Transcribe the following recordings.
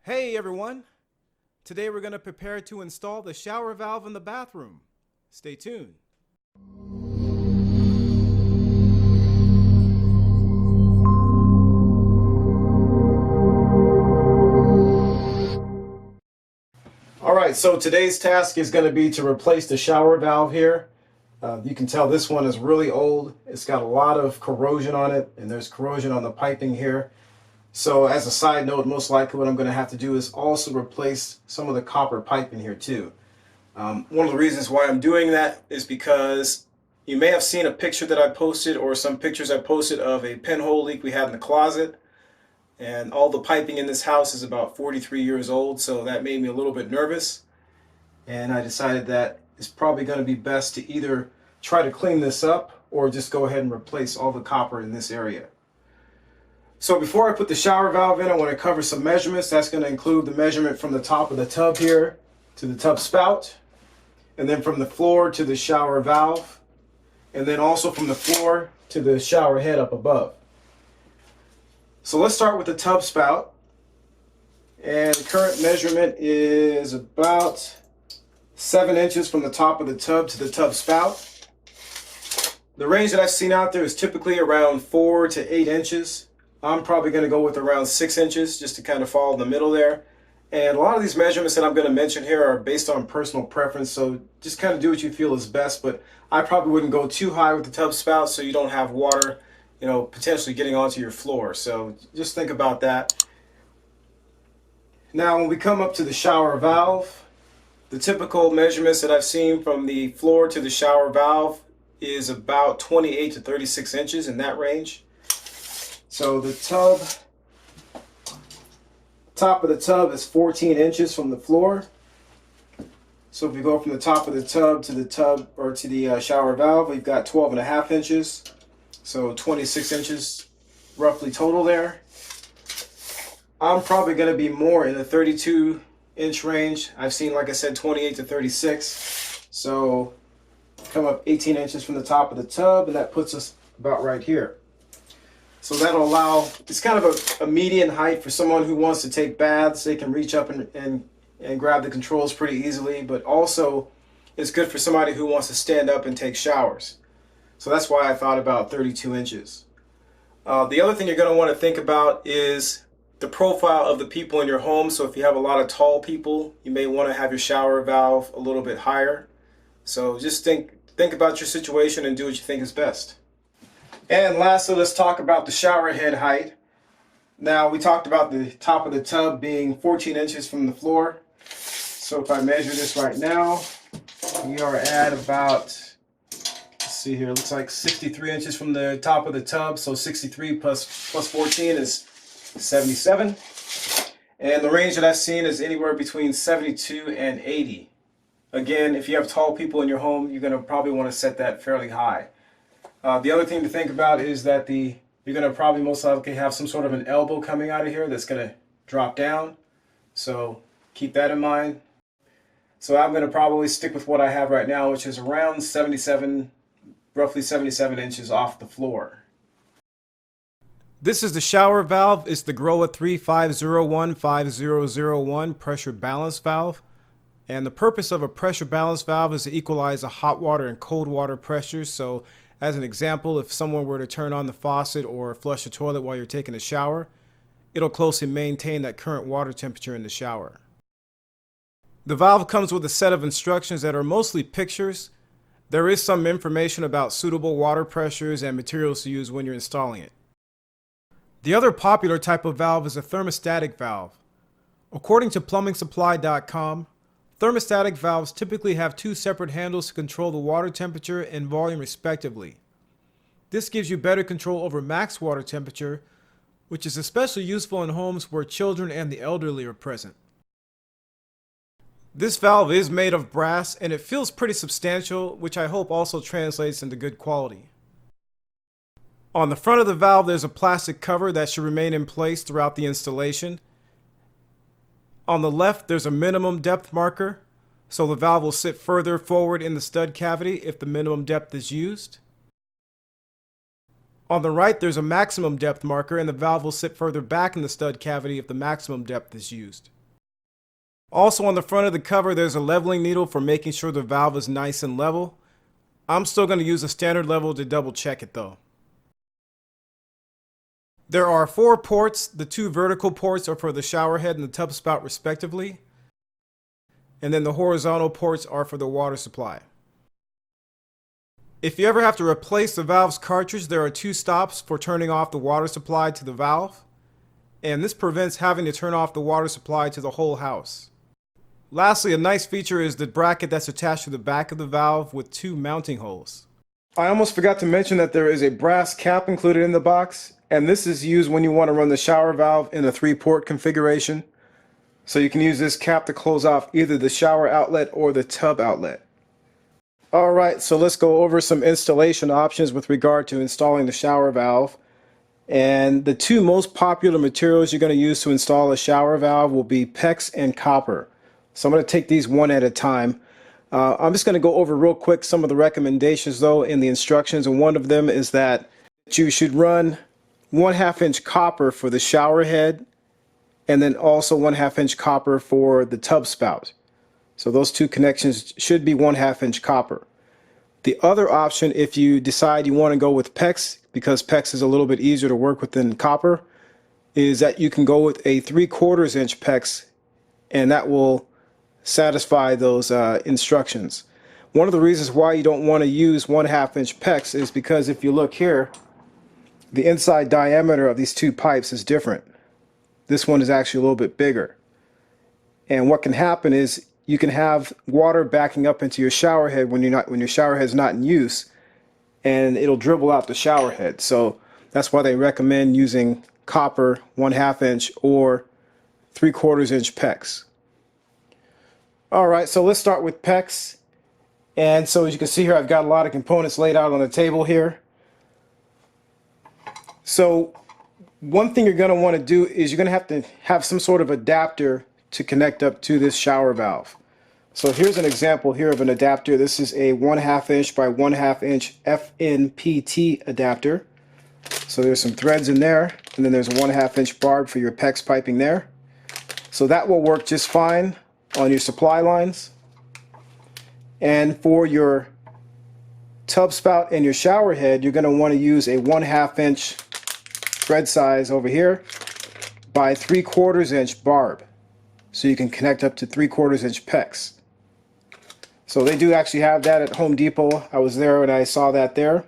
Hey everyone! Today we're going to prepare to install the shower valve in the bathroom. Stay tuned. Alright, so today's task is going to be to replace the shower valve here. You can tell this one is really old. It's got a lot of corrosion on it, and there's corrosion on the piping here. So as a side note, most likely what I'm going to have to do is also replace some of the copper pipe in here too. One of the reasons why I'm doing that is because you may have seen a picture that I posted, or some pictures I posted, of a pinhole leak we had in the closet. And all the piping in this house is about 43 years old, so that made me a little bit nervous. And I decided that it's probably going to be best to either try to clean this up or just go ahead and replace all the copper in this area. So before I put the shower valve in, I want to cover some measurements. That's going to include the measurement from the top of the tub here to the tub spout, and then from the floor to the shower valve, and then also from the floor to the shower head up above. So let's start with the tub spout. And the current measurement is about 7 inches from the top of the tub to the tub spout. The range that I've seen out there is typically around 4 to 8 inches. I'm probably going to go with around 6 inches just to kind of fall in the middle there. And a lot of these measurements that I'm going to mention here are based on personal preference, so just kind of do what you feel is best. But I probably wouldn't go too high with the tub spout so you don't have water, potentially getting onto your floor. So just think about that. Now when we come up to the shower valve, the typical measurements that I've seen from the floor to the shower valve is about 28 to 36 inches, in that range. So the top of the tub is 14 inches from the floor. So if we go from the top of the tub to the shower valve, we've got 12.5 inches. So 26 inches roughly total there. I'm probably going to be more in the 32-inch range. I've seen, like I said, 28 to 36. So come up 18 inches from the top of the tub, and that puts us about right here. So that'll allow, it's kind of a median height for someone who wants to take baths. They can reach up and grab the controls pretty easily, but also it's good for somebody who wants to stand up and take showers. So that's why I thought about 32 inches. The other thing you're going to want to think about is the profile of the people in your home. So if you have a lot of tall people, you may want to have your shower valve a little bit higher. So just think about your situation and do what you think is best. And lastly, let's talk about the shower head height. Now, we talked about the top of the tub being 14 inches from the floor. So if I measure this right now, we are at about, let's see here, it looks like 63 inches from the top of the tub. So 63 plus 14 is 77. And the range that I've seen is anywhere between 72 and 80. Again, if you have tall people in your home, you're going to probably want to set that fairly high. The other thing to think about is that you're going to probably most likely have some sort of an elbow coming out of here that's going to drop down. So keep that in mind. So I'm going to probably stick with what I have right now, which is around roughly 77 inches off the floor. This is the shower valve. It's the Groa 35015001 pressure balance valve. And the purpose of a pressure balance valve is to equalize the hot water and cold water pressures. So as an example, if someone were to turn on the faucet or flush the toilet while you're taking a shower, it'll closely maintain that current water temperature in the shower. The valve comes with a set of instructions that are mostly pictures. There is some information about suitable water pressures and materials to use when you're installing it. The other popular type of valve is a thermostatic valve. According to PlumbingSupply.com, thermostatic valves typically have 2 separate handles to control the water temperature and volume respectively. This gives you better control over max water temperature, which is especially useful in homes where children and the elderly are present. This valve is made of brass and it feels pretty substantial, which I hope also translates into good quality. On the front of the valve, there's a plastic cover that should remain in place throughout the installation. On the left, there's a minimum depth marker, so the valve will sit further forward in the stud cavity if the minimum depth is used. On the right, there's a maximum depth marker, and the valve will sit further back in the stud cavity if the maximum depth is used. Also on the front of the cover, there's a leveling needle for making sure the valve is nice and level. I'm still going to use a standard level to double check it though. There are 4 ports. The 2 vertical ports are for the shower head and the tub spout respectively. And then the horizontal ports are for the water supply. If you ever have to replace the valve's cartridge, there are 2 stops for turning off the water supply to the valve. And this prevents having to turn off the water supply to the whole house. Lastly, a nice feature is the bracket that's attached to the back of the valve with 2 mounting holes. I almost forgot to mention that there is a brass cap included in the box, and this is used when you want to run the shower valve in a 3-port configuration. So you can use this cap to close off either the shower outlet or the tub outlet. Alright, so let's go over some installation options with regard to installing the shower valve. And the 2 most popular materials you're going to use to install a shower valve will be PEX and copper. So I'm going to take these one at a time. I'm just going to go over real quick some of the recommendations though in the instructions, and one of them is that you should run 1/2 inch copper for the shower head and then also 1/2 inch copper for the tub spout. So those 2 connections should be 1/2 inch copper. The other option, if you decide you want to go with PEX, because PEX is a little bit easier to work with than copper, is that you can go with a 3/4 inch PEX, and that will satisfy those instructions. One of the reasons why you don't want to use 1/2 inch PEX is because if you look here, the inside diameter of these 2 pipes is different. This one is actually a little bit bigger. And what can happen is you can have water backing up into your shower head when your shower head is not in use, and it'll dribble out the shower head. So that's why they recommend using copper 1/2 inch or 3/4 inch PEX. Alright, so let's start with PEX. And so as you can see here, I've got a lot of components laid out on the table here. So one thing you're going to want to do is you're going to have some sort of adapter to connect up to this shower valve. So here's an example here of an adapter. This is a 1/2 inch by 1/2 inch FNPT adapter. So there's some threads in there, and then there's a 1/2 inch barb for your PEX piping there. So that will work just fine on your supply lines. And for your tub spout and your shower head, you're going to want to use a 1/2 inch thread size over here by 3/4 inch barb, so you can connect up to 3/4 inch PEX. So they do actually have that at Home Depot. I was there and I saw that there.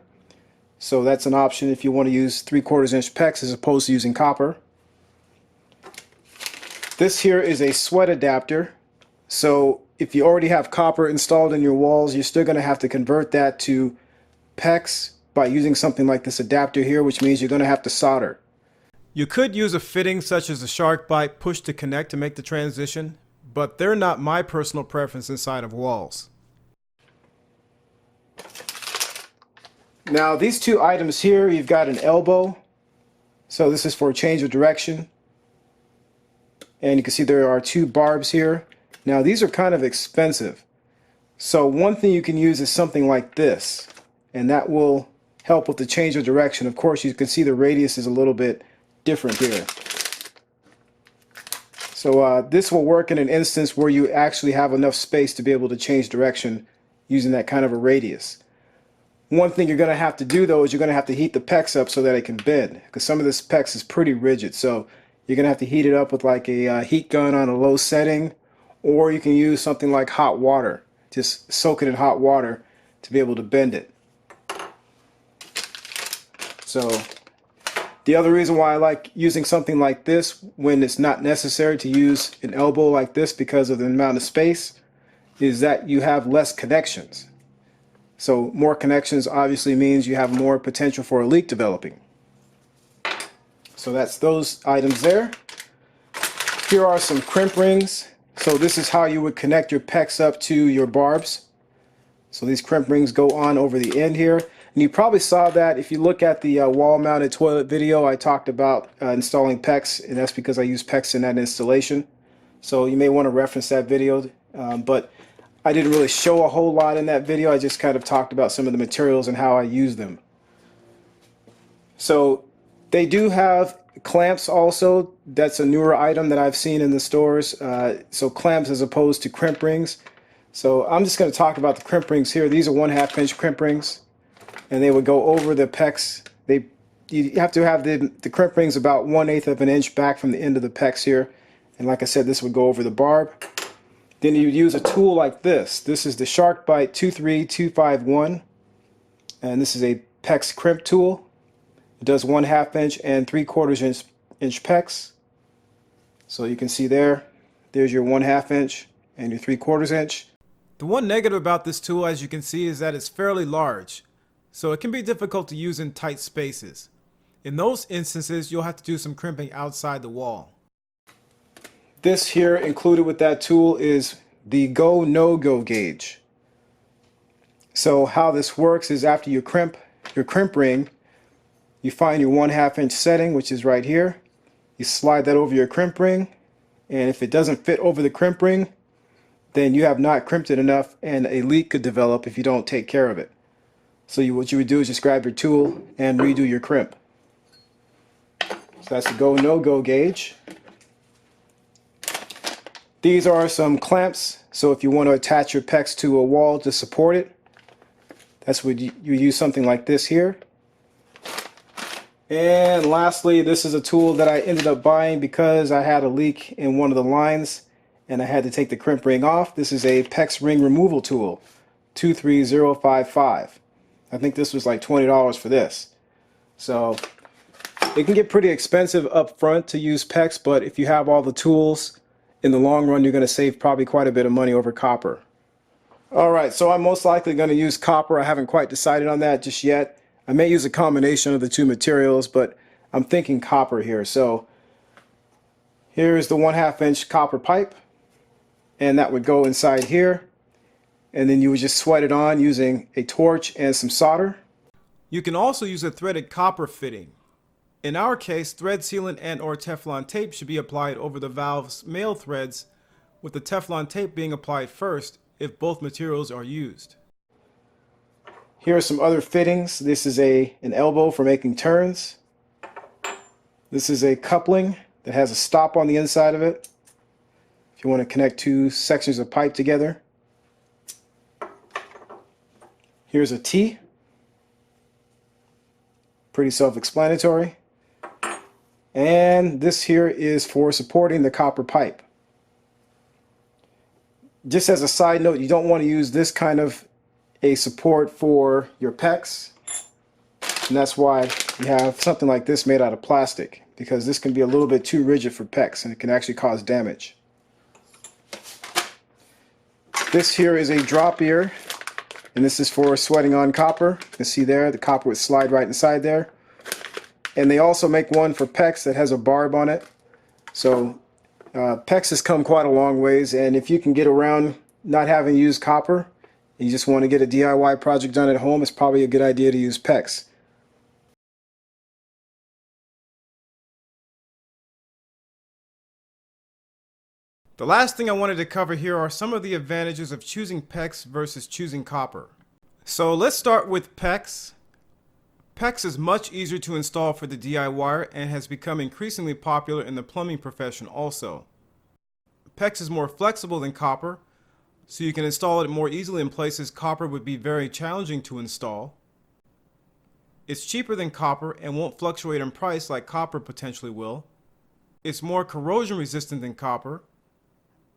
So that's an option if you want to use 3/4 inch PEX as opposed to using copper. This here is a sweat adapter. So if you already have copper installed in your walls, you're still going to have to convert that to PEX by using something like this adapter here, which means you're going to have to solder. You could use a fitting such as the Sharkbite push to connect to make the transition, but they're not my personal preference inside of walls. Now these 2 items here, you've got an elbow. So this is for a change of direction. And you can see there are 2 barbs here. Now these are kind of expensive. So one thing you can use is something like this, and that will help with the change of direction. Of course, you can see the radius is a little bit different here. So this will work in an instance where you actually have enough space to be able to change direction using that kind of a radius. One thing you're going to have to do though is you're going to have to heat the PEX up so that it can bend, because some of this PEX is pretty rigid. So you're going to have to heat it up with like a heat gun on a low setting, or you can use something like hot water. Just soak it in hot water to be able to bend it. So the other reason why I like using something like this when it's not necessary to use an elbow like this because of the amount of space is that you have less connections. So more connections obviously means you have more potential for a leak developing. So that's those items there. Here are some crimp rings. So this is how you would connect your PEX up to your barbs. So these crimp rings go on over the end here. And you probably saw that if you look at the wall-mounted toilet video, I talked about installing PEX, and that's because I use PEX in that installation. So you may want to reference that video, but I didn't really show a whole lot in that video. I just kind of talked about some of the materials and how I use them. So they do have clamps also. That's a newer item that I've seen in the stores. So clamps as opposed to crimp rings. So I'm just going to talk about the crimp rings here. These are 1/2 inch crimp rings, and they would go over the pecs. You have to have the crimp rings about 1/8 of an inch back from the end of the pecs here. And like I said, this would go over the barb. Then you'd use a tool like this. This is the Sharkbite 23251, and this is a pecs crimp tool. It does 1/2 inch and 3/4 inch pecs. So you can see there's your 1/2 inch and your 3/4 inch. The one negative about this tool, as you can see, is that it's fairly large, so it can be difficult to use in tight spaces. In those instances, you'll have to do some crimping outside the wall. This here included with that tool is the go no-go gauge. So how this works is after you crimp your crimp ring, you find your 1/2 inch setting, which is right here. You slide that over your crimp ring, and if it doesn't fit over the crimp ring, then you have not crimped it enough and a leak could develop if you don't take care of it. So what you would do is just grab your tool and redo your crimp. So that's the go no-go gauge. These are some clamps, so if you want to attach your pecs to a wall to support it, that's what you use something like this here. And lastly, this is a tool that I ended up buying because I had a leak in one of the lines and I had to take the crimp ring off. This is a PEX ring removal tool, 23055. I think this was like $20 for this. So it can get pretty expensive up front to use PEX, but if you have all the tools, in the long run, you're going to save probably quite a bit of money over copper. Alright, so I'm most likely going to use copper. I haven't quite decided on that just yet. I may use a combination of the two materials, but I'm thinking copper here. So here's the 1/2 inch copper pipe, and that would go inside here. And then you would just sweat it on using a torch and some solder. You can also use a threaded copper fitting. In our case, thread sealant and or Teflon tape should be applied over the valve's male threads, with the Teflon tape being applied first if both materials are used. Here are some other fittings. This is an elbow for making turns. This is a coupling that has a stop on the inside of it if you want to connect two sections of pipe together. Here's a T. Pretty self-explanatory. And this here is for supporting the copper pipe. Just as a side note, you don't want to use this kind of a support for your PEX, and that's why you have something like this made out of plastic, because this can be a little bit too rigid for PEX and it can actually cause damage. This here is a drop ear, and this is for sweating on copper. You can see there the copper would slide right inside there. And they also make one for PEX that has a barb on it. So PEX has come quite a long ways, and if you can get around not having used copper, you just want to get a DIY project done at home, it's probably a good idea to use PEX. The last thing I wanted to cover here are some of the advantages of choosing PEX versus choosing copper. So let's start with PEX. PEX is much easier to install for the DIYer and has become increasingly popular in the plumbing profession also. PEX is more flexible than copper, so you can install it more easily in places copper would be very challenging to install. It's cheaper than copper and won't fluctuate in price like copper potentially will. It's more corrosion resistant than copper,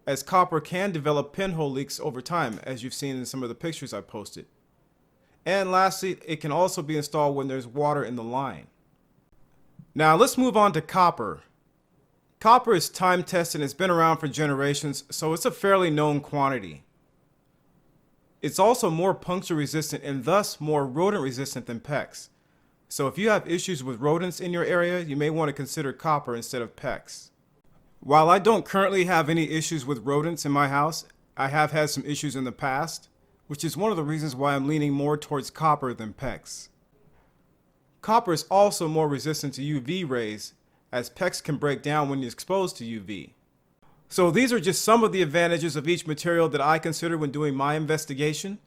as copper can develop pinhole leaks over time, as you've seen in some of the pictures I posted. And lastly, it can also be installed when there's water in the line. Now let's move on to copper. Copper is time tested and it's been around for generations, so it's a fairly known quantity. It's also more puncture resistant and thus more rodent resistant than PEX. So if you have issues with rodents in your area, you may want to consider copper instead of PEX. While I don't currently have any issues with rodents in my house, I have had some issues in the past, which is one of the reasons why I'm leaning more towards copper than PEX. Copper is also more resistant to UV rays, as PEX can break down when exposed to UV. So these are just some of the advantages of each material that I consider when doing my investigation,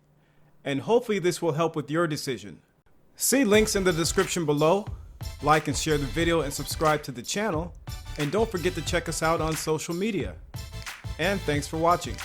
and hopefully this will help with your decision. See links in the description below Like and share the video and subscribe to the channel. And don't forget to check us out on social media. And thanks for watching.